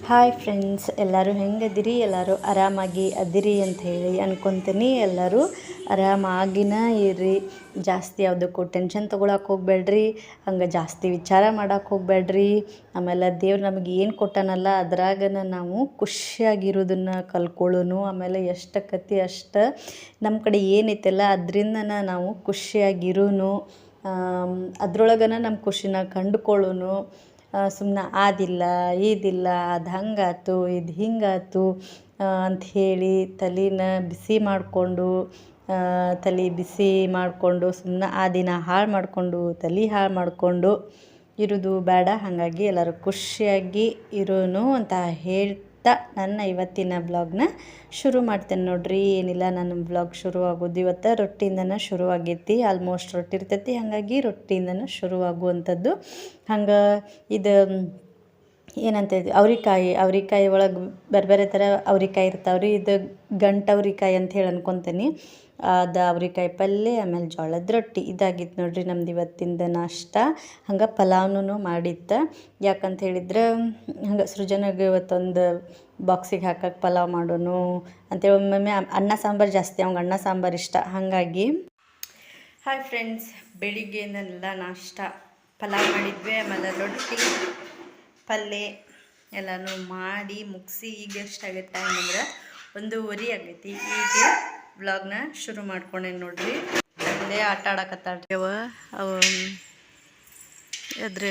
Hi friends, ಎಲ್ಲರೂ ಹೆಂಗದಿರಿ? ಎಲ್ಲರೂ ಆರಾಮಾಗಿ ಅದಿರಿ ಅಂತ ಹೇಳಿ ಅನ್ಕೊತೀನಿ. ಎಲ್ಲರೂ ಆರಾಮಾಗಿನ ಇರ್ರಿ. ಜಾಸ್ತಿ ಯಾವುದಕ್ಕೂ ಟೆನ್ಷನ್ ತೊಗೊಳಕ್ಕೆ ಹೋಗ್ಬೇಡ್ರಿ, ಹಂಗೆ ಜಾಸ್ತಿ ವಿಚಾರ ಮಾಡೋಕ್ಕೆ ಹೋಗ್ಬೇಡ್ರಿ. ಆಮೇಲೆ ದೇವ್ರು ನಮಗೆ ಏನು ಕೊಟ್ಟಾನಲ್ಲ ಅದ್ರಾಗನ ನಾವು ಖುಷಿಯಾಗಿರೋದನ್ನು ಕಲ್ಕೊಳ್ಳೋನು. ಆಮೇಲೆ ಎಷ್ಟಕ್ಕತಿ ಅಷ್ಟು ನಮ್ಮ ಕಡೆ ಏನೈತಲ್ಲ ಅದರಿಂದನ ನಾವು ಖುಷಿಯಾಗಿರೋನು. ಅದ್ರೊಳಗನ ನಮ್ಮ ಖುಷಿನ ಕಂಡುಕೊಳ್ಳೋನು. ಸುಮ್ಮನೆ ಆದಿಲ್ಲ ಇದಿಲ್ಲ, ಅದು ಹಂಗಾತು ಇದು ಹಿಂಗಾತು ಅಂಥೇಳಿ ತಲೆ ಬಿಸಿ ಮಾಡಿಕೊಂಡು ಸುಮ್ಮನೆ ಆ ದಿನ ಹಾಳು ಮಾಡಿಕೊಂಡು ತಲೆ ಹಾಳು ಮಾಡಿಕೊಂಡು ಇರೋದು ಬೇಡ. ಹಾಗಾಗಿ ಎಲ್ಲರೂ ಖುಷಿಯಾಗಿ ಇರೋನು ಅಂತ ಹೇಳ್ತಾ ನನ್ನ ಇವತ್ತಿನ ಬ್ಲಾಗ್ನ ಶುರು ಮಾಡ್ತೇನೆ ನೋಡ್ರಿ. ಏನಿಲ್ಲ, ನನ್ನ ಬ್ಲಾಗ್ ಶುರುವಾಗೋದು ಇವತ್ತು ರೊಟ್ಟಿಯಿಂದನೇ ಶುರುವಾಗೈತಿ. ಆಲ್ಮೋಸ್ಟ್ ರೊಟ್ಟಿ ಇರ್ತೈತಿ, ಹಾಗಾಗಿ ರೊಟ್ಟಿಯಿಂದನೇ ಶುರುವಾಗುವಂಥದ್ದು. ಹಂಗೆ ಇದು ಏನಂತ ಇದ್ವಿ, ಅವ್ರಿಕಾಯಿ ಒಳಗೆ ಬೇರೆ ಬೇರೆ ಥರ ಅವ್ರಿಕಾಯಿ ಇರ್ತಾವ್ರಿ. ಇದು ಗಂಟವ್ರಿಕಾಯಿ ಅಂತ ಹೇಳಿ ಅನ್ಕೊತೀನಿ. ಅದು ಅವ್ರಿಕಾಯಿ ಪಲ್ಯ, ಆಮೇಲೆ ಜೋಳದ ರೊಟ್ಟಿ ಇದಾಗಿತ್ತು ನೋಡ್ರಿ ನಮ್ದು ಇವತ್ತಿಂದ ನಾಷ್ಟ. ಹಂಗೆ ಪಲಾವ್ನೂ ಮಾಡಿತ್ತು. ಯಾಕಂತ ಹೇಳಿದ್ರೆ ಹಂಗೆ ಸೃಜನೆಗೆ ಇವತ್ತೊಂದು ಬಾಕ್ಸಿಗೆ ಹಾಕಕ್ಕೆ ಪಲಾವ್ ಮಾಡೋನು ಅಂತೇಳಿ ಒಮ್ಮೊಮ್ಮೆ ಅನ್ನ ಸಾಂಬಾರು ಜಾಸ್ತಿ, ಅವ್ಗೆ ಅನ್ನ ಸಾಂಬಾರು ಇಷ್ಟ. ಹಾಗಾಗಿ ಹಾಯ್ ಫ್ರೆಂಡ್ಸ್, ಬೆಳಿಗ್ಗೆನೆಲ್ಲ ನಾಷ್ಟ ಪಲಾವ್ ಮಾಡಿದ್ವಿ. ಆಮೇಲೆ ರೊಟ್ಟಿ ಪಲ್ಯ ಎಲ್ಲನೂ ಮಾಡಿ ಮುಗಿಸಿ ಈಗ ಎಷ್ಟಾಗೈತೆ ಟೈಮ್ ಅಂದ್ರೆ 1:15 ಆಗೈತಿ. ಈಗ ವ್ಲಾಗ್ನ ಶುರು ಮಾಡ್ಕೊಂಡೇನು ನೋಡ್ರಿ. ಅಲ್ಲೇ ಆಟ ಆಡಕತ್ತಾಡ್ಯವ. ಅವು ಅದ್ರ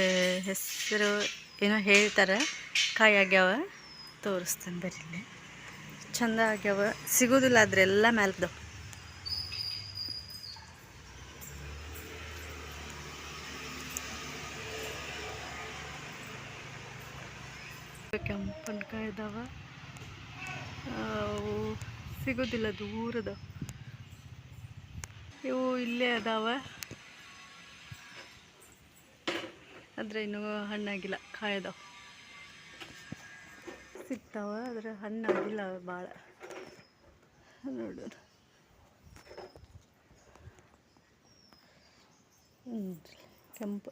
ಹೆಸರು ಏನೋ ಹೇಳ್ತಾರೆ, ಕಾಯಿ ಆಗ್ಯಾವ, ತೋರಿಸ್ತಾನೆ ಬರೀ. ಚಂದ ಆಗ್ಯಾವ, ಸಿಗೋದಿಲ್ಲ ಅದ್ರೆಲ್ಲ ಮ್ಯಾಲ್ದವು. ಕೆಂಪನಕಾಯಿ ಇದಾವ, ಅವು ಸಿಗೋದಿಲ್ಲ, ದೂರದ. ಇವು ಇಲ್ಲೇ ಅದಾವ, ಆದರೆ ಇನ್ನೂ ಹಣ್ಣಾಗಿಲ್ಲ. ಕಾಯಿ ಅದಾವ, ಸಿಗ್ತಾವ, ಆದರೆ ಹಣ್ಣಾಗಿಲ್ಲ ಭಾಳ. ನೋಡೋಣ.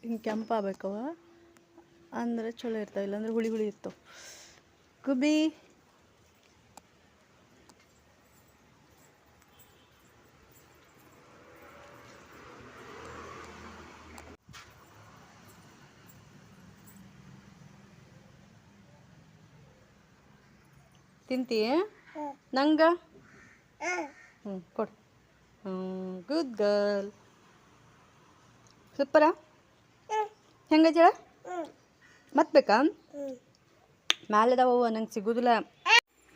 ಹಿಂಗೆ ಕೆಂಪಾಗಬೇಕವ ಅಂದ್ರೆ ಚಲೋ ಇರ್ತಾವೆ, ಇಲ್ಲಾಂದ್ರೆ ಹುಳಿ ಹುಳಿ ಇರ್ತಾವೆ. ಗುಬ್ಬಿ ತಿಂತೀಯ? ನಂಗೆ ಕೊಡು. Good girl. ಸೂಪರಾ? ಹೆಂಗಜ ಮತ್ತೆ ಬೇಕಾ? ಮ್ಯಾಲೆದಾವ, ನಂಗೆ ಸಿಗೋದಿಲ್ಲ.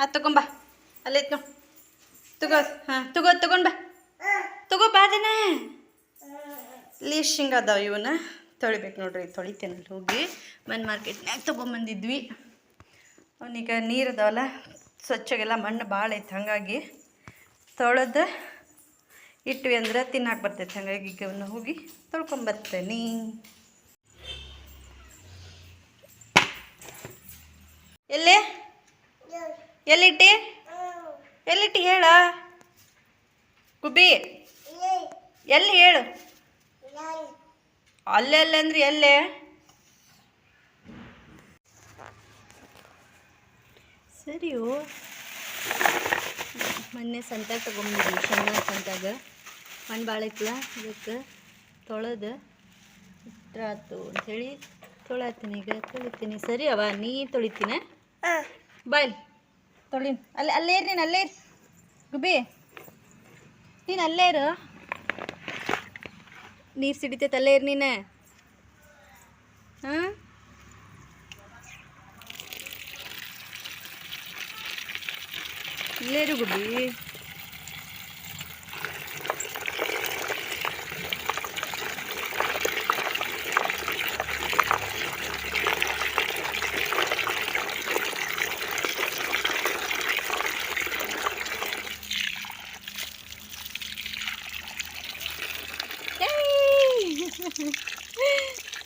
ಅದು ತಗೊಂಬ, ಅಲ್ಲೈತ್ ನೋಡಿ. ತಗೋ, ತಗೊಂಡು ಬಾ ಅದನ್ನ. ಲೀಶಿಂಗ್ ಅದಾವ, ಇವನ್ನ ತೊಳಿಬೇಕು ನೋಡ್ರಿ. ತೊಳಿತೇನಲ್ಲಿ ಹೋಗಿ ಮಾರ್ಕೆಟ್ನಾಗ ತೊಗೊಂಬಂದಿದ್ವಿ. ಅವನೀಗ ನೀರು ಅದಾವಲ್ಲ, ಸ್ವಚ್ಛಗೆಲ್ಲ ಮಣ್ಣು ಭಾಳ ಐತೆ, ಹಾಗಾಗಿ ತೊಳೆದು ಇಟ್ವಿ ಅಂದ್ರೆ ತಿನ್ನಾಕೆ ಬರ್ತೈತೆ. ಹಾಗಾಗಿ ಈಗ ಅವನ್ನ ಹೋಗಿ ತೊಳ್ಕೊಂಬರ್ತೇನೆ. ಎಲ್ಲಿಟ್ಟಿ ಹೇಳ ಗುಬ್ಬಿ? ಎಲ್ಲಿ ಹೇಳು? ಅಲ್ಲೇ ಅಂದ್ರೆ ಎಲ್ಲೇ? ಸರಿಯೋ. ಮೊನ್ನೆ ಸಂತಾಗ ತಗೊಂಡಿದ್ವಿ, ಶನಿವಾರ ಸಂತಾಗ. ಮಣ್ಣು ಭಾಳ ಐತಲ್ಲ, ಅದಕ್ಕೆ ತೊಳೆದು ಇಟ್ರಾತು ಅಂಥೇಳಿ ತೊಳತೀನಿ. ಈಗ ತೊಳಿತೀನಿ. ಸರಿ ಅವ, ನೀ ತೊಳಿತೀನ? ಬಾಯ್ ತೊಳಿನ್. ಅಲ್ಲೇ ಇರು, ನೀನು ಅಲ್ಲೇ ಇರು ಗುಬ್ಬಿ, ನೀನು ಅಲ್ಲೇ ಇರು. ನೀರು ಸಿಡಿತೈತೆ, ಅಲ್ಲೇ ಇರು ನೀನು. ಹಾಂ, ಇಲ್ಲೇ ಇರು ಗುಬ್ಬಿ.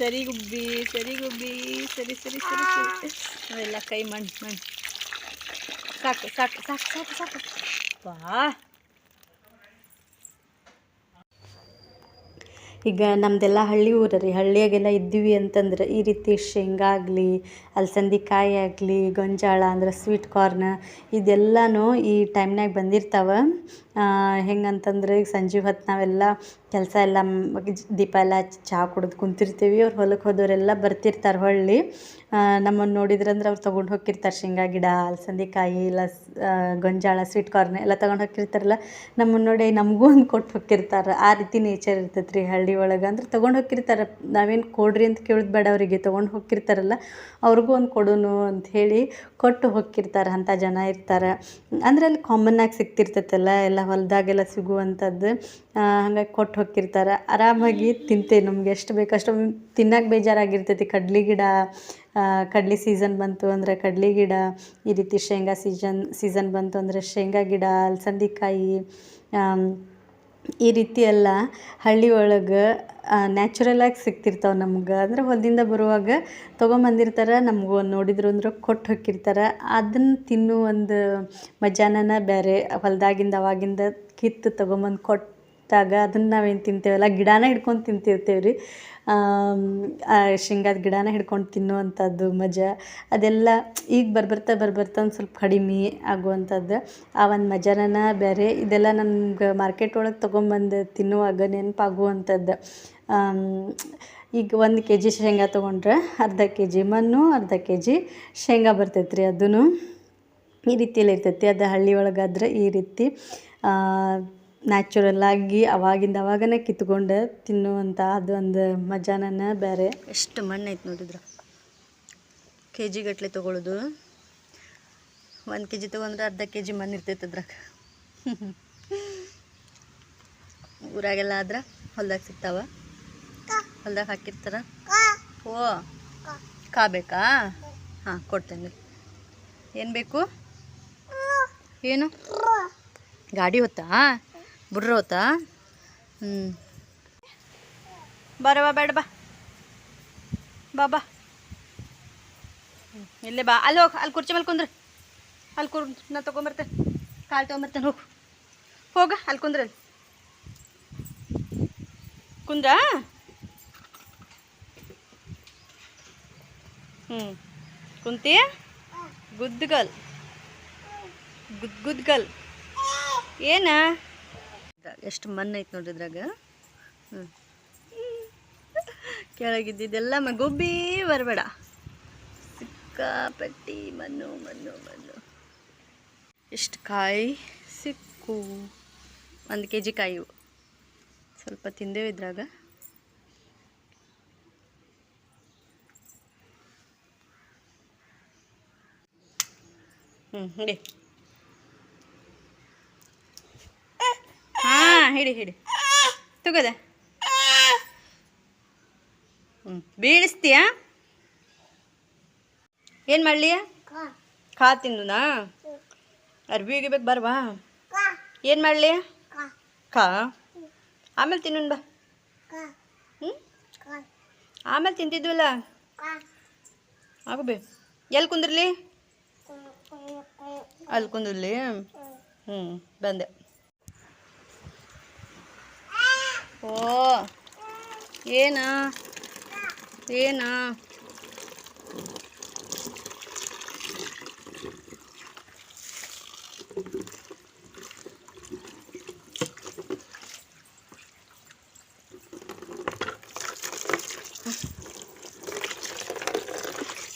ಸರಿ ಗುಬ್ಬಿ, ಸರಿ ಗುಬ್ಬಿ, ಸರಿ ಸರಿ ಸರಿ ಸರಿ. ಅವೆಲ್ಲ ಕೈ ಮಣ್ಣು ಸಾಕು ಸಾಕು ಸಾಕು ಸಾಕು ಸಾಕು. ವಾ, ಈಗ ನಮ್ಮದೆಲ್ಲ ಹಳ್ಳಿ ಊರು ರೀ. ಹಳ್ಳಿಯಾಗೆಲ್ಲ ಇದ್ದೀವಿ ಅಂತಂದ್ರೆ ಈ ರೀತಿ ಶೇಂಗಾ ಆಗಲಿ, ಅಲಸಂದಿ ಕಾಯಿ ಆಗಲಿ, ಗೊಂಜಾಳ ಅಂದ್ರೆ ಸ್ವೀಟ್ ಕಾರ್ನ್ ಇದೆಲ್ಲನೂ ಈ ಟೈಮ್ನಾಗ ಬಂದಿರ್ತಾವೆ. ಹೆಂಗಂತಂದ್ರೆ ಈಗ ಸಂಜೆ ಹೊತ್ತು ನಾವೆಲ್ಲ ಕೆಲಸ ಎಲ್ಲ ದೀಪ ಎಲ್ಲ ಹಚ್ಚಿ ಚಹಾ ಕುಡಿದು ಕುಂತಿರ್ತೀವಿ. ಅವ್ರು ಹೊಲಕ್ಕೆ ಹೋದವರೆಲ್ಲ ಬರ್ತಿರ್ತಾರೆ ಹೊಳ್ಳಿ. ನಮ್ಮನ್ನು ನೋಡಿದ್ರಂದ್ರೆ ಅವ್ರು ತೊಗೊಂಡು ಹೋಗಿರ್ತಾರೆ ಶೇಂಗಾ ಗಿಡ, ಅಲಸಂದಿ ಕಾಯಿ, ಗೊಂಜಾಳ, ಸ್ವೀಟ್ ಕಾರ್ನ್ ಎಲ್ಲ ತೊಗೊಂಡು ಹೋಗಿರ್ತಾರಲ್ಲ. ನಮ್ಮನ್ನು ನೋಡಿ ನಮಗೂ ಒಂದು ಕೊಟ್ಟು ಹೋಗಿರ್ತಾರೆ. ಆ ರೀತಿ ನೇಚರ್ ಇರ್ತೈತೆ ರೀ ಹಳ್ಳಿ ಒಳಗೆ. ಅಂದ್ರೆ ತೊಗೊಂಡು ಹೋಗಿರ್ತಾರೆ, ನಾವೇನು ಕೊಡ್ರಿ ಅಂತ ಕೇಳೋದು ಬೇಡ ಅವರಿಗೆ. ತೊಗೊಂಡು ಹೋಗಿರ್ತಾರಲ್ಲ ಅವ್ರಿಗೂ ಒಂದು ಕೊಡೋನು ಅಂಥೇಳಿ ಕೊಟ್ಟು ಹೋಗಿರ್ತಾರೆ. ಅಂಥ ಜನ ಇರ್ತಾರೆ. ಅಂದ್ರೆ ಅಲ್ಲಿ ಕಾಮನ್ನಾಗಿ ಸಿಗ್ತಿರ್ತೈತಲ್ಲ ಎಲ್ಲ ಹೊಲದಾಗೆಲ್ಲ ಸಿಗುವಂಥದ್ದು. ಹಾಗಾಗಿ ಕೊಟ್ಟು ಹೋಗಿರ್ತಾರೆ. ಆರಾಮಾಗಿ ತಿಂತೇವೆ, ನಮ್ಗೆ ಎಷ್ಟು ಬೇಕಷ್ಟು. ತಿನ್ನೋಕೆ ಬೇಜಾರಾಗಿರ್ತೈತಿ. ಕಡ್ಲಿ ಗಿಡ, ಕಡ್ಲಿ ಸೀಸನ್ ಬಂತು ಅಂದರೆ ಕಡ್ಲಿ ಗಿಡ, ಈ ರೀತಿ ಶೇಂಗಾ ಸೀಸನ್ ಬಂತು ಅಂದರೆ ಶೇಂಗಾ ಗಿಡ, ಅಲಸಂದಿ ಕಾಯಿ, ಈ ರೀತಿ ಎಲ್ಲ ಹಳ್ಳಿ ಒಳಗೆ ನ್ಯಾಚುರಲಾಗಿ ಸಿಗ್ತಿರ್ತಾವೆ ನಮ್ಗೆ. ಅಂದ್ರೆ ಹೊಲದಿಂದ ಬರುವಾಗ ತೊಗೊಂಬಂದಿರ್ತಾರೆ, ನಮಗೂ ನೋಡಿದ್ರು ಅಂದ್ರೆ ಕೊಟ್ಟು ಹೋಗಿರ್ತಾರೆ. ಅದನ್ನು ತಿನ್ನೋ ಒಂದು ಮಜಾನೇ ಬೇರೆ. ಹೊಲದಾಗಿಂದ ಅವಾಗಿಂದ ಕಿತ್ತು ತೊಗೊಂಬಂದು ಕೊಟ್ಟಾಗ ಅದನ್ನು ನಾವೇನು ತಿಂತೇವಲ್ಲ, ಗಿಡನ ಹಿಡ್ಕೊಂಡು ತಿಂತಿರ್ತೀವಿ ರೀ. ಶೇಂಗಾದ ಗಿಡನ ಹಿಡ್ಕೊಂಡು ತಿನ್ನುವಂಥದ್ದು ಮಜಾ ಅದೆಲ್ಲ ಈಗ ಬರ್ಬರ್ತಾ ಒಂದು ಸ್ವಲ್ಪ ಕಡಿಮೆ ಆಗುವಂಥದ್ದು. ಆ ಒಂದು ಮಜಾನೇ ಬೇರೆ. ಇದೆಲ್ಲ ನಮ್ಗೆ ಮಾರ್ಕೆಟ್ ಒಳಗೆ ತೊಗೊಂಬಂದು ತಿನ್ನುವಾಗ ನೆನಪಾಗುವಂಥದ್ದು. ಈಗ 1 kg ಶೇಂಗಾ ತೊಗೊಂಡ್ರೆ ಅರ್ಧ kg ಮಣ್ಣು, ಅರ್ಧ kg ಶೇಂಗಾ ಬರ್ತೈತೆ ರೀ. ಅದೂ ಈ ರೀತಿಯಲ್ಲಿ ಇರ್ತೈತಿ. ಅದು ಹಳ್ಳಿ ಒಳಗಾದ್ರೆ ಈ ರೀತಿ ನ್ಯಾಚುರಲ್ಲಾಗಿ ಅವಾಗನೇ ಕಿತ್ಕೊಂಡು ತಿನ್ನುವಂಥ ಅದೊಂದು ಮಜಾನೇ ಬೇರೆ. ಎಷ್ಟು ಮಣ್ಣು ಐತೆ ನೋಡಿದ್ರೆ. kg ಗಟ್ಟಲೆ ತೊಗೊಳ್ಳೋದು. 1 kg ತೊಗೊಂಡ್ರೆ ಅರ್ಧ kg ಮಣ್ಣು ಇರ್ತೈತೆ ಅದ್ರಾಗ. ಊರಾಗೆಲ್ಲ ಆದ್ರೆ ಹೊಲ್ದಾಗ ಸಿಗ್ತಾವ, ಹೊಲ್ದಾಗ ಹಾಕಿರ್ತಾರ. ಓ ಕಾ ಬೇಕಾ? ಹಾಂ ಕೊಡ್ತೇನೆ. ಏನು ಬೇಕು? ಏನು ಗಾಡಿ ಹೊತ್ತಾ? ಬುಡ್ರ ಹೊತ್ತಾ? ಬರವ ಬೇಡ, ಬಾ ಇಲ್ಲೇ ಬಾ. ಅಲ್ಲಿ ಹೋಗಿ, ಅಲ್ಲಿ ಕುರ್ಚಿ ಮೇಲೆ ಕುಂದ್ರೆ. ಅಲ್ಲಿ ನಾ ತೊಗೊಂಬರ್ತೇನೆ, ಕಾಲು ತೊಗೊಂಬರ್ತೇನೆ. ಹೋಗ ಅಲ್ಲಿ ಕುಂದ್ರೆ. ಅಲ್ಲಿ ಕುಂದ್ರ. ಕುಂತಿ ಗುದ್ಗಲ್ ಗುದ್ಗಲ್. ಏನ ಎಷ್ಟು ಮಣ್ಣು ಐತೆ ನೋಡ್ರಿ ಇದ್ರಾಗ. ಕೆಳಗಿದ್ದಿದ್ದೆಲ್ಲ ಗುಬ್ಬಿ ಬರಬೇಡ. ಸಿಕ್ಕಾಪಟ್ಟಿ ಮಣ್ಣು. ಎಷ್ಟು ಕಾಯಿ ಸಿಕ್ಕು. 1 kg ಕಾಯಿ. ಸ್ವಲ್ಪ ತಿಂದೇವು ಇದ್ರಾಗ. ಹಿಡಿ. ಹಾಂ ಹಿಡಿ ತಗೋದೆ. ಬೀಳಿಸ್ತೀಯಾ? ಏನು ಮಾಡಲಿ? ಖಾ ತಿನ್ನೋದಾ? ಅರ್ಬಿ ಒಗಿಬೇಕು ಬರ್ವಾ? ಏನು ಮಾಡಲಿ? ಖಾ ಆಮೇಲೆ ತಿನ್ನೋಣ ಬಾ. ಆಮೇಲೆ ತಿಂತಿದ್ವಲ್ಲ ಆಗಬೇ. ಎಲ್ಲಿ ಕುಂದ್ರಲಿ? ಅಲ್ಲಿ ಕುಂದ್ರಲಿ. ಬಂದೆ. ಓ ಏನ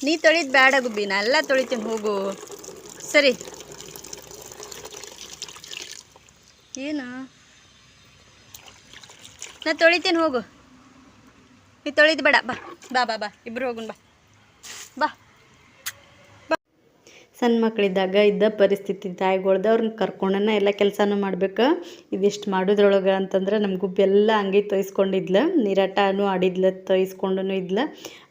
ನೀ ತೊಳಿದ್ ಬೇಡ ಗುಬ್ಬಿ, ನಾ ಎಲ್ಲ ತೊಳಿತೀನಿ. ಹೋಗು ಸರಿ. ಏನು ನಾ ತೊಳಿತೀನಿ, ಹೋಗು. ನೀ ತೊಳಿದ್ ಬೇಡ. ಬಾ ಇಬ್ರು ಹೋಗುನ್. ಬಾ. ಸಣ್ಣ ಮಕ್ಕಳಿದ್ದಾಗ ಇದ್ದ ಪರಿಸ್ಥಿತಿ ತಾಯಿಗಳ್ದು. ಅವ್ರನ್ನ ಕರ್ಕೊಂಡನ ಎಲ್ಲ ಕೆಲಸನೂ ಮಾಡ್ಬೇಕು. ಇದಿಷ್ಟು ಮಾಡೋದ್ರೊಳಗೆ ಅಂತಂದ್ರೆ ನಮ್ಮ ಗುಬ್ಬಿ ಎಲ್ಲ ಹಂಗೆ ತೊಯ್ಸ್ಕೊಂಡಿದ್ಲು. ನೀರಾಟನೂ ಆಡಿದ್ಲು, ತೊಯ್ಸ್ಕೊಂಡು ಇದ್ಲು.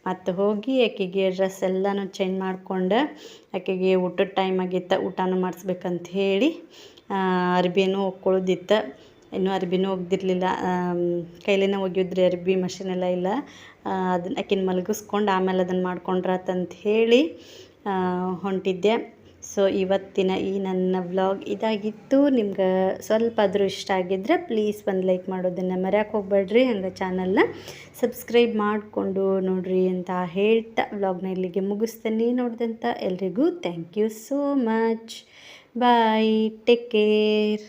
ಮತ್ತು ಹೋಗಿ ಆಕೆಗೆ ಡ್ರೆಸ್ ಎಲ್ಲನೂ ಚೇಂಜ್ ಮಾಡ್ಕೊಂಡು ಆಕೆಗೆ ಊಟದ ಟೈಮ್ ಆಗಿತ್ತು, ಊಟನೂ ಮಾಡಿಸ್ಬೇಕಂತ ಹೇಳಿ ಅರ್ಬಿನೂ ಒಕ್ಕೊಳ್ಳೋದಿತ್ತು. ಇನ್ನೂ ಅರ್ಬಿನೂ ಒಗ್ದಿರಲಿಲ್ಲ, ಕೈಲೇನ ಒಗಿಯೋದ್ರಿ. ಅರ್ಬಿ ಮಷಿನೆಲ್ಲ ಇಲ್ಲ. ಅದನ್ನ ಆಕಿನ ಮಲಗಿಸ್ಕೊಂಡು ಆಮೇಲೆ ಅದನ್ನು ಮಾಡ್ಕೊಂಡ್ರಾತಂತ ಹೇಳಿ ಹೊಂಟಿದ್ದೆ. ಸೊ ಇವತ್ತಿನ ಈ ನನ್ನ ವ್ಲಾಗ್ ಇದಾಗಿತ್ತು. ನಿಮ್ಗೆ ಸ್ವಲ್ಪ ಆದರೂ ಇಷ್ಟ ಆಗಿದ್ದರೆ ಪ್ಲೀಸ್ ಒಂದು ಲೈಕ್ ಮಾಡೋದನ್ನು ಮರೆಯೋಕೆ ಹೋಗ್ಬೇಡ್ರಿ. ಹಂಗೆ ಚಾನಲ್ನ ಸಬ್ಸ್ಕ್ರೈಬ್ ಮಾಡಿಕೊಂಡು ನೋಡ್ರಿ ಅಂತ ಹೇಳ್ತಾ ವ್ಲಾಗ್ನ ಇಲ್ಲಿಗೆ ಮುಗಿಸ್ತೀನಿ. ನೋಡಿದಂಥ ಎಲ್ರಿಗೂ thank you so much. Bye, take care.